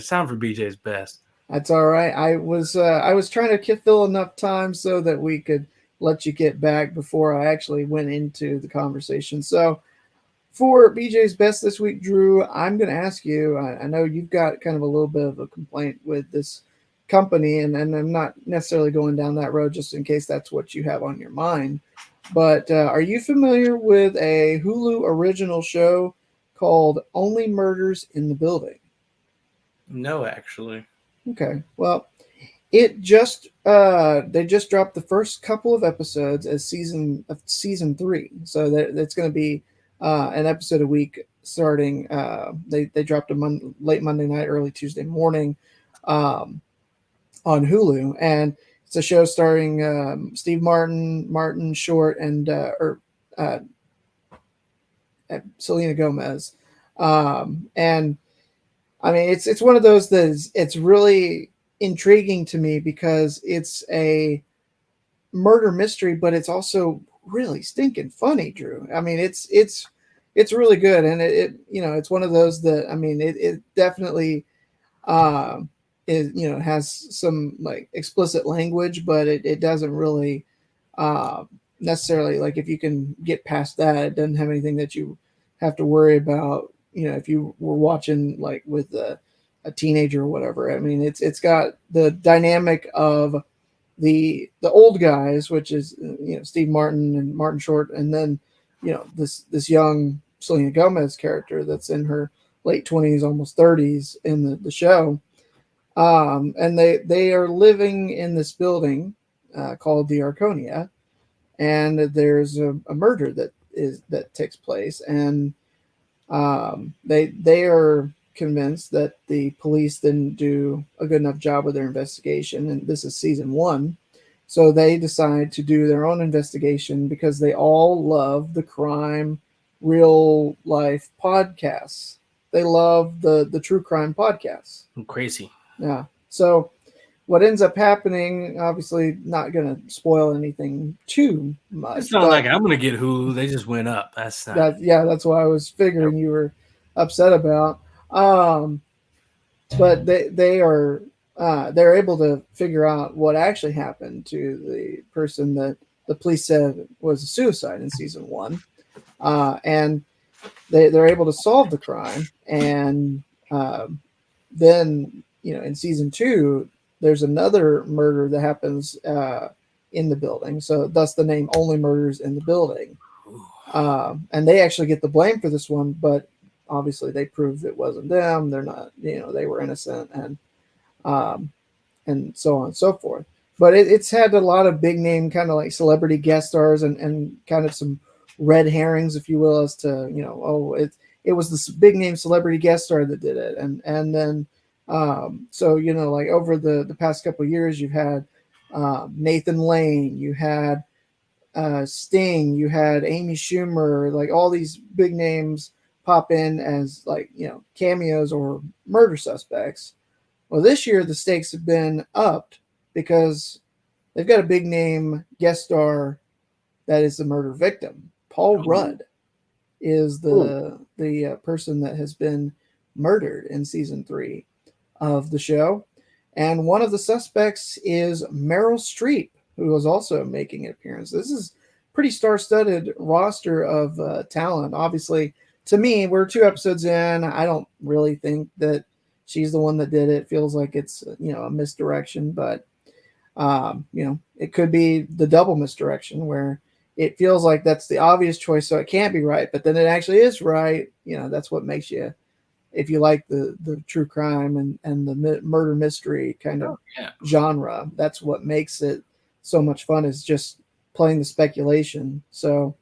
It's time for BJ's best. That's all right. I was trying to fill enough time so that we could let you get back before I actually went into the conversation. So for BJ's best this week, Drew, I'm going to ask you. I know you've got kind of a little bit of a complaint with this company, and I'm not necessarily going down that road just in case that's what you have on your mind. But are you familiar with a Hulu original show called Only Murders in the Building? No, actually. Okay, well, it just they just dropped the first couple of episodes as season 3, so that's going to be an episode a week starting. They dropped a late Monday night, early Tuesday morning, um, on Hulu, and it's a show starring Steve Martin, Martin Short, and uh, Selena Gomez, and I mean, it's one of those that it's really intriguing to me because it's a murder mystery, but it's also really stinking funny, Drew. I mean, it's really good, and it's one of those that I mean, it definitely uh, is has some like explicit language, but it doesn't really uh, necessarily like if you can get past that, it doesn't have anything that you have to worry about. If you were watching like with a teenager or whatever. I mean, it's got the dynamic of the old guys, which is Steve Martin and Martin Short, and then this young Selena Gomez character that's in her late 20s, almost 30s in the show, and they are living in this building called the Arconia, and there's a murder that takes place, and they are convinced that the police didn't do a good enough job with their investigation, and this is season 1. So they decide to do their own investigation because they all love the crime real life podcasts. They love the true crime podcasts. I'm crazy. Yeah. So what ends up happening, obviously not going to spoil anything too It's much, not but like I'm gonna get Hulu. They just went up. That's not. that's what I was figuring you were upset about. Um, but they're able to figure out what actually happened to the person that the police said was a suicide in season 1, and they're able to solve the crime, and then in season 2 there's another murder that happens in the building, so thus the name Only Murders in the Building. And they actually get the blame for this one, but obviously they proved it wasn't them. They're not, they were innocent, um, and so on and so forth. But it's had a lot of big name, kind of like celebrity guest stars, and kind of some red herrings, if you will, as to it was this big name celebrity guest star that did it, and then so like over the past couple of years, you've had Nathan Lane, you had Sting, you had Amy Schumer, like all these big names pop in as like cameos or murder suspects. Well, this year the stakes have been upped because they've got a big name guest star that is the murder victim. Paul Rudd is the person that has been murdered in season 3 of the show, and one of the suspects is Meryl Streep, who is also making an appearance. This is pretty star-studded roster of talent. Obviously, to me, we're 2 episodes in. I don't really think that she's the one that did it. Feels like it's a misdirection, but it could be the double misdirection where it feels like that's the obvious choice, so it can't be right, but then it actually is right. That's what makes you, if you like the true crime and the murder mystery kind of genre, that's what makes it so much fun, is just playing the speculation. So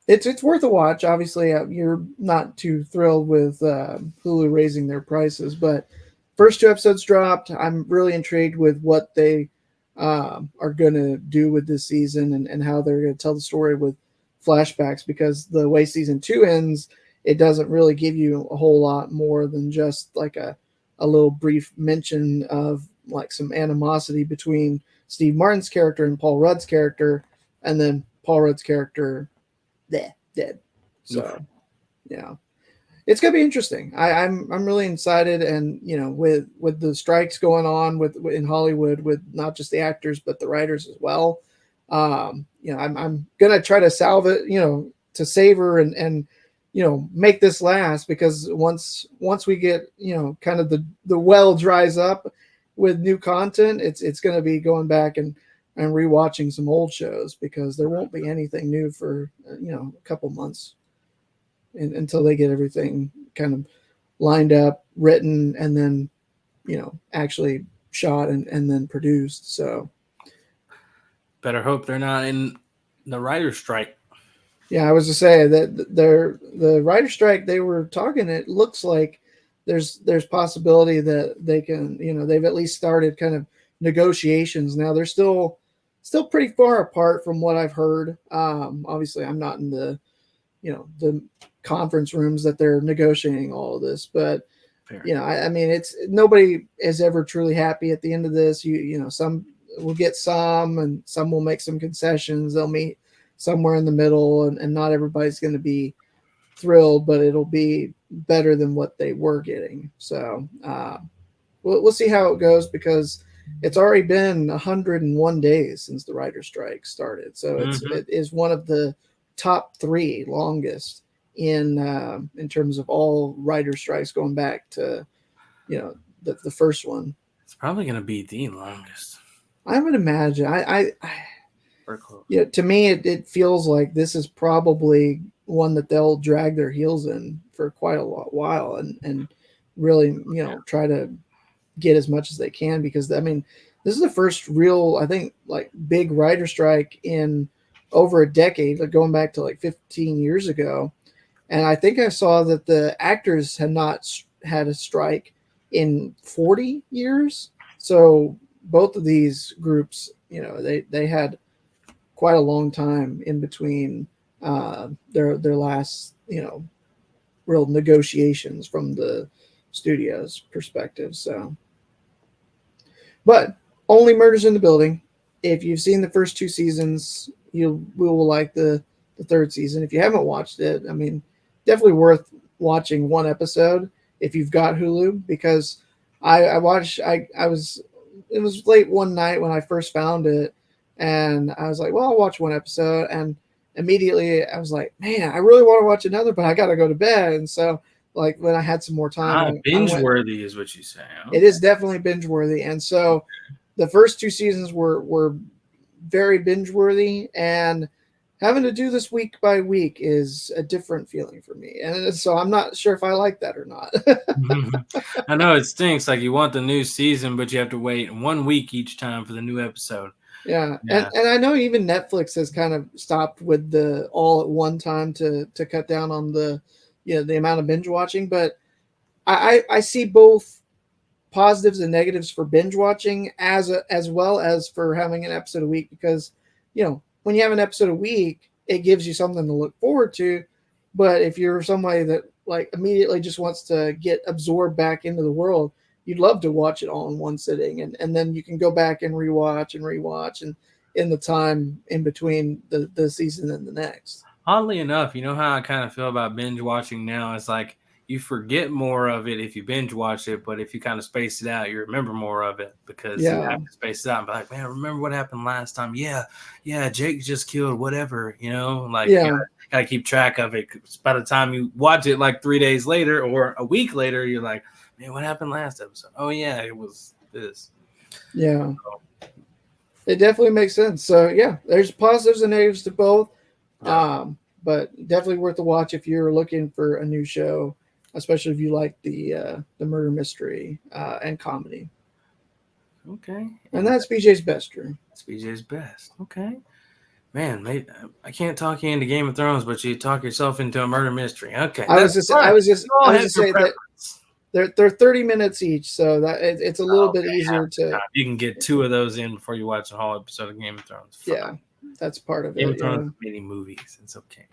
it's worth a watch. Obviously, you're not too thrilled with Hulu raising their prices, but first 2 episodes dropped. I'm really intrigued with what they are going to do with this season, and how they're going to tell the story with flashbacks, because the way season 2 ends, it doesn't really give you a whole lot more than just like a little brief mention of like some animosity between Steve Martin's character and Paul Rudd's character, and then Paul Rudd's character dead. So, yeah. it's gonna be interesting. I'm really excited, and with the strikes going on in Hollywood, with not just the actors but the writers as well. I'm gonna try to salve it, to savor and make this last, because once we get kind of the well dries up with new content, it's gonna be going back and rewatching some old shows, because there won't be anything new for a couple months until they get everything kind of lined up, written, and then actually shot and then produced. So Better hope they're not in the writer's strike. yeah, I was to say that the writer strike they were talking. It looks like there's possibility that they can, they've at least started kind of negotiations. Now they're still pretty far apart from what I've heard. Obviously, I'm not in the conference rooms that they're negotiating all of this, but Fair. I mean, it's nobody is ever truly happy at the end of this. Some will get some, and some will make some concessions. They'll meet somewhere in the middle, and not everybody's going to be thrilled, but it'll be better than what they were getting. So we'll see how it goes, because it's already been 101 days since the writer's strike started. So it is one of the top 3 longest in terms of all writer strikes, going back to the first one. It's probably going to be the longest. I would imagine. To me, it feels like this is probably one that they'll drag their heels in for quite a while, and really try to get as much as they can, because I mean, this is the first real, I think, like big writer strike in over a decade, like going back to like 15 years ago. And I think I saw that the actors had not had a strike in 40 years. So both of these groups, they had quite a long time in between their last, real negotiations from the studio's perspective. So, but only Murders in the Building. If you've seen the first 2 seasons, you will like the 3rd season. If you haven't watched it, I mean, definitely worth watching one episode if you've got Hulu, because I watched. I was it was late one night when I first found it, and I was like, well, I'll watch one episode, and immediately I was like, man, I really want to watch another, but I got to go to bed. And so, like, when I had some more time, binge worthy is what you say. Okay. It is definitely binge worthy, and so the first 2 seasons were very binge worthy, and having to do this week by week is a different feeling for me. And so I'm not sure if I like that or not. I know it stinks. Like, you want the new season, but you have to wait 1 week each time for the new episode. Yeah. And I know even Netflix has kind of stopped with the all at one time to cut down on the amount of binge watching. But I see both positives and negatives for binge watching as well as for having an episode a week, because when you have an episode a week, it gives you something to look forward to. But if you're somebody that like immediately just wants to get absorbed back into the world, you'd love to watch it all in one sitting, and then you can go back and rewatch and in the time in between the season and the next. Oddly enough, you know how I kind of feel about binge watching now? It's like you forget more of it if you binge watch it, but if you kind of space it out, you remember more of it, because you have to space it out and be like, man, remember what happened last time? Yeah, Jake just killed whatever, like, gotta keep track of it. By the time you watch it like 3 days later or a week later, you're like, man, what happened last episode? Oh yeah, it was this. Yeah. So, it definitely makes sense. So yeah, there's positives and negatives to both. Yeah. But definitely worth the watch if you're looking for a new show, especially if you like the murder mystery and comedy. Okay. And that's BJ's best, Drew. That's BJ's best. Okay. Man, mate, I can't talk you into Game of Thrones, but you talk yourself into a murder mystery. Okay. I was just saying that they're 30 minutes each, so that it's a little bit easier to. You can get 2 of those in before you watch a whole episode of Game of Thrones. Yeah, that's part of Game it. of Thrones, many movies. It's okay.